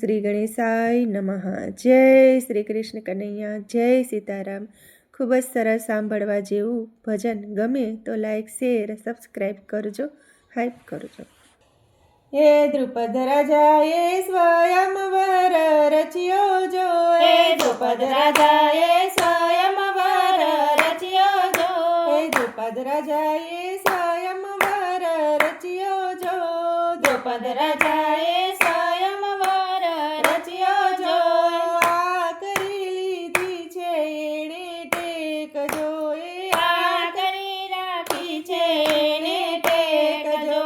શ્રી ગણેશાય નમઃ। જય શ્રી કૃષ્ણ કનૈયા, જય સીતારામ। ખૂબ જ સરસ સાંભળવા જેવું ભજન ગમે તો લાઈક, શેર, સબસ્ક્રાઈબ કરજો, હાઈપ કરજો। હે દ્રુપદ રાજાએ સ્વયંવર રચ્યો જો, હે દ્રુપદ રાજાએ સ્વયંવર રચ્યો જો, હે દ્રુપદ રાજાએ સ્વયંવર રચ્યો જો, દ્રુપદ રાજાએ સ્વયંવર રચ્યો જો। આ કરી લીધી છે એણે ટેક જો, આ કરી રાખી છે એને ટેક જો।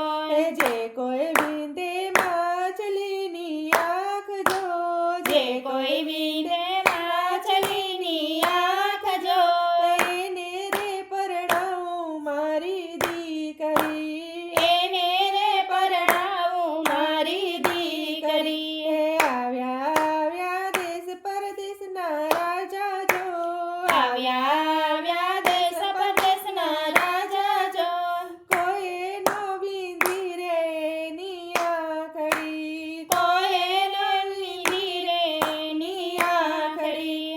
જે કોઈ વિંદે માછલીની આંખ જો, જે કોઈ વિંધે માછલીની આંખ જો, એને રે પરણાવું મારી દીકરી, એને રે પરણાવું મારી દીકરી। આવ્યા આવ્યા દેશ પરદેશના રાજા જો, આવ્યા દેશ પરદેશના રાજા જો, કોઈએ નો વિંધી રે એની આંખડી, કોઈએ ન લીધી રે એની આંખડી।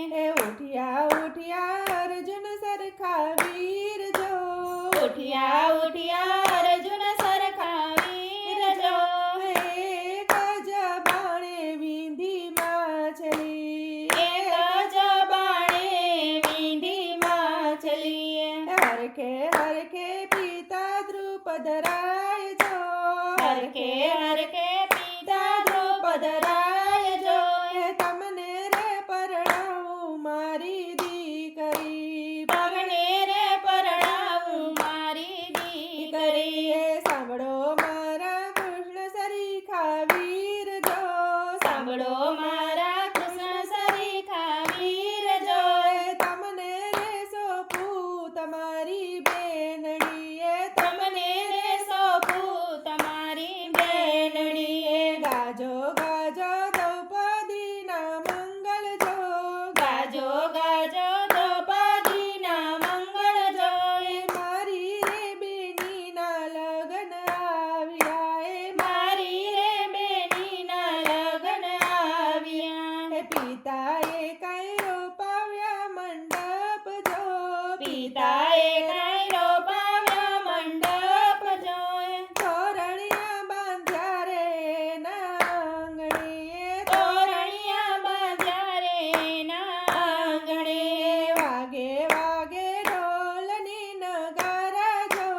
ઉઠ્યા ઉઠ્યા અર્જુન સરખા વીર જો, ઉઠ્યા ઉઠ્યા અર્જુન સરખા વીર જો, એક જ બાણે વિંધી માછલી, એક જ બાણે વીંધી માછલી। હરખે હરખે પિતા દ્રુપદ રાય જો, હરખે હરખે પિતા દ્રુપદ રાય જો, તમને રે પરણાવું મારી દીકરી, તમને રે પરણાવું મારી દીકરી। સાંભળો મારા કૃષ્ણ સરીખા વીર જો, સાંભળો મારા કૃષ્ણ સરીખા વીર જો, તમને રે સોંપું તમારી બેનડી, તમને રે સોંપું તમારી બેનડી। ગાજો ગાજો દ્રૌપદીના મંગલ જો, ગાજો ગાજો દ્રૌપદીના મંગળ જો, મારી રે બેનીના લગ્ન આવ્યા, મારી રે બેનીના લગ્ન આવ્યા। પિતાએ કઈ રોપાવ્યા મંડપ જો, પિતાએ કાંઈ રોપાવ્યા મંડપ જો, તોરણિયા બાંધ્યા રે એના આંગણે, તોરણિયા બાંધ્યા રે એના આંગણે। વાગે વાગે ઢોલની નગારા જો,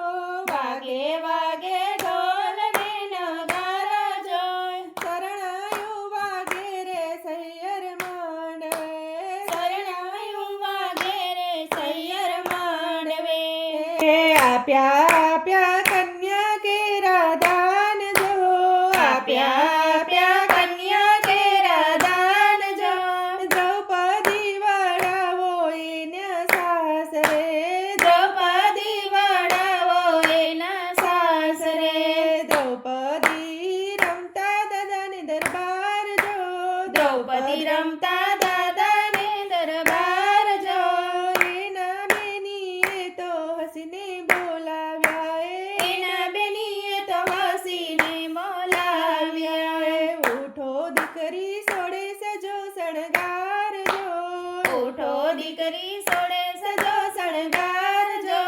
વાગે વાગે ઢોલ ને નગારા જો, શરણાયું વાગે રે સૈયર માંડવે, શરણાયું વાગે રે સૈયર માંડવે। આપ્યા આપ્યા કન્યા કેરા દાન જો, આપ્યા કન્યા કેરા દાન જો, દ્રૌપદી વડાવો એના સાસરે, દ્રૌપદી વડાવો એના સાસરે, દ્રૌપદી રમતા દાદાને દરબાર જો, દ્રૌપદી રમતા દાદાને દરબાર જો, એના બેનીએ તો હસીને બોલાવ્યા, એના બેનીએ તો હસીને બોલાવ્યા। ઉઠો દીકરી સોડે સજો શણગાર જો, ઉઠો દીકરી સોડે સજો શણગાર જો,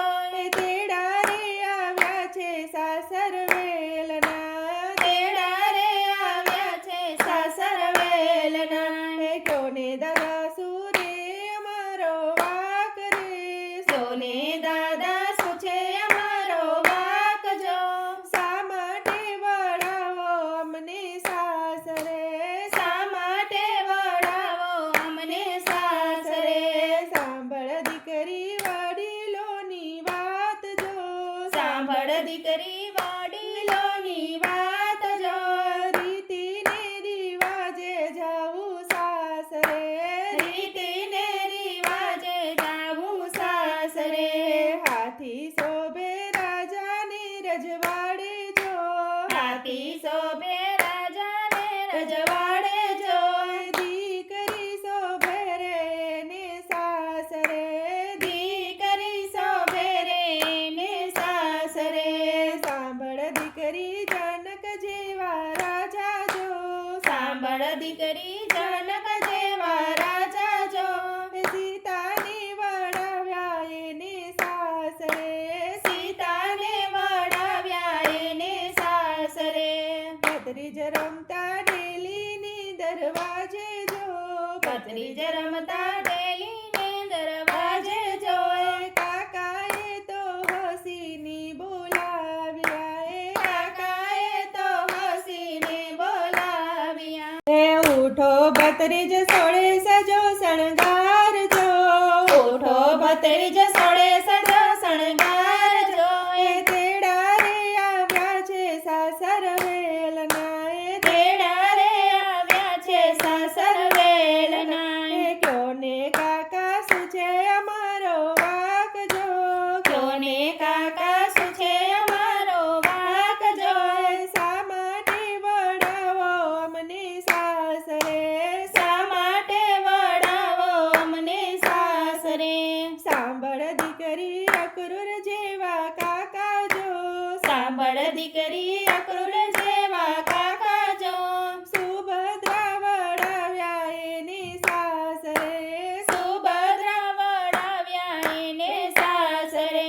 તેડા રે આવ્યા છે સાસર વેલના, તેડા રે આવ્યા છે સાસર વેલના। કોને દાદા સુરે અમારો વાક રે, સોને દાદા શું છે અમારો વાક જો, શા માટે વળાવો અમને સાસરે, શા માટે વળાવો અમને સાસરે। સાંભળ દીકરી વડીલોની વાત જો, સાંભળ દીકરી વડીલોની વાત જો, રીતિને રિવાજે જાવું સાસરે, રીતિને રિવાજે જાવું સાસરે। હાથી શોભે રાજાને રજવાડે જો, હાથી શોભે રાજાને રજવાડે જો, દીકરી શોભે રે એને સાસરે, દીકરી શોભે રે ને સાસરે। સાંભળ દીકરી જનક જેવા રાજા જો, સાંભળ સાંભળ દીકરી જનક જેવા રાજા જો સીતાને વળાવ્યા એને સાસરે સીતાને વળાવ્યા એને સાસરે ભત્રીજ રમતા ડેલીની દરવાજે જો ભત્રીજ રમતા ડેલીને દરવાજે જોએ કાકાએ તો હસીની બોલાવ્યા કાકાએ તો હસીને બોલાવ્યા એ ઉઠો ભત્રીજ સોળે સજો શણગાર જો ઉઠો ભત્રીજ સોળે સજો શણગાર જોએ તેડા રે આવ્યા છે સાસર વેલના તેડા રે આવ્યા છે સાસર વેલના કયો ને કાકા શું છે અમારો વાક જો કયો ને કાકા શું છે અમારો વાક જો શા માટે વળાવો અમને સાસરે શા માટે વળાવો અમને સાસરે સાંભળ દીકરી અક્રૂર જેવા કાકા જો સાંભળ દીકરી અક્રૂર જેવા કાકા જો સુભદ્રા વળાવ્યા એની સાસરે સુભદ્રા વળાવ્યા એને સાસરે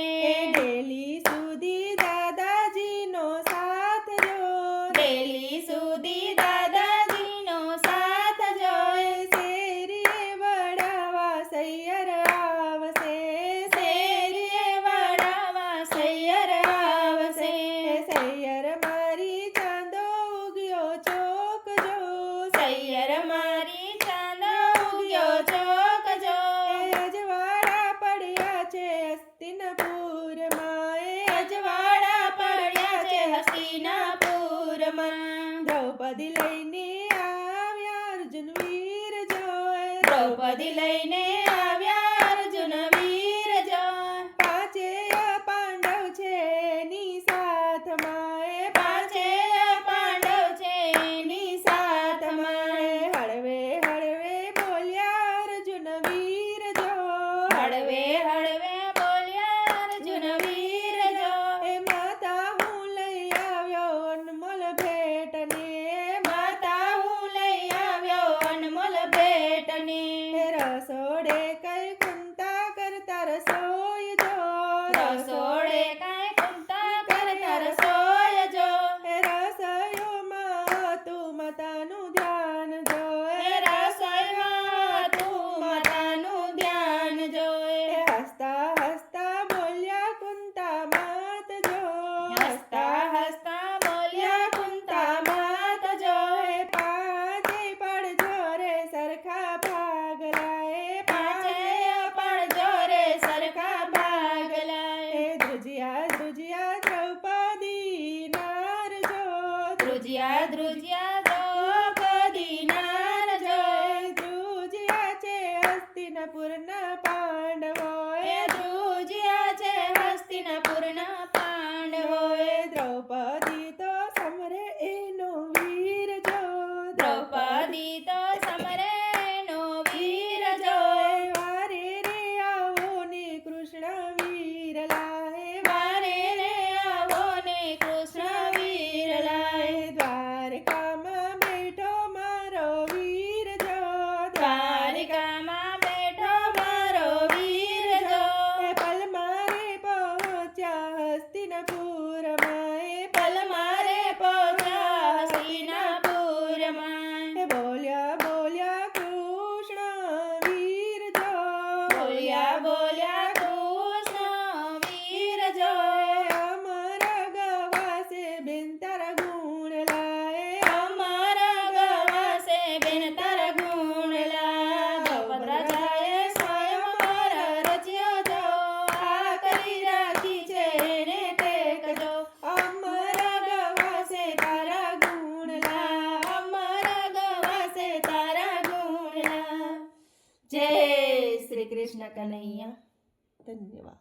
ડેલી સુધી દાદાજીનો સાથ જો ડેલી સુધી દાદાજીનો સાથ જોઈ શેરીએ વળાવા સૈયર આવશે શેરીએ વળાવા સૈયર આવશે સૈયર મારી ચાંદો ઉગ્યો ચોક જો સૈયર મારી ચાંદો ઉગ્યો ચોક જો અજવાળા પડ્યા છે હસ્તિનપુરમાં અજવાળા પડ્યા છે હસ્તિનાપુરમાં દ્રૌપદી લઈને આવ્યા અર્જુન વીર જો દ્રૌપદી લઈને આવ્યા અર્જુન વીર જો પાંચેય પાંડવ છે એની સાથમાં પાંચેય પાંડવ છે એની સાથમાં હળવે હળવે બોલ્યા અર્જુન વીર જો હળવે હળવે બોલ્યા અર્જુન વીર જો માતા હું લઈ આવ્યો અનમોલ ભેટને માતા હું લઈ આવ્યો અનમોલ ભેટને રસોડે કઈ કુંતા કરતા રસોઈ જો રસોડે કાંઈ કુંતા કરતા રસોઈ જો રસોઈયોમાં તું માતાનું ધ્યાન જો રસોઈમાં તું માતાનું ધ્યાન જોએ હસતા હસતા બોલ્યા કુંતા માત જો હસતા હસતા બોલ્યા કુંતા માત જો પાંચે પડજો રે સરખા ભાગલાએ પાંચેય પડજો રે સરખા ભાગલાએ ધ્રુજિયા ધ્રુજિયા દ્રૌપદી નાર જો ધ્રુજિયા ધ્રુજિયા દ્રૌપદી નાર જો ધ્રુજિયા છે હસ્તિનપુરના પાંડવો ધ્રુજિયા છે હસ્તિનાપુરના પાંડવોએ દ્રૌપદી તો સમરે એનો વીર જો દ્રૌપદી તો સમરે નો વીર જો વારે રે આવો ને કૃષ્ણ વીર લાહે વારે રે આવો ને કૃષ્ણ વીર લાય દ્વારકામાં બેઠો મારો વીર જો દ્વારિકામાં બેઠો મારો વીર જો પલ મારે પહોંચ્યા હસ્તિનપુરમાં પલ મારે પહોંચ્યા હસ્તિનાપુરમાં બોલ્યા બોલ્યા કૃષ્ણ વીર જો બોલ્યા બોલ્યા કૃષ્ણ વીર જો અમારા ગવાસે બેન તારા ગુણ લાએ અમારા ગવાસે બેન તારા ગુણ લા ભદ્રાજાએ સ્વયં પર રચ્યો જો આ કરી રાખી છે એને ટેકજો અમારા ગવાસે તારા ગુણ લા અમારા ગવાસે તારા ગુણ લા જય શ્રી કૃષ્ણ કનૈયા ધન્યવાદ.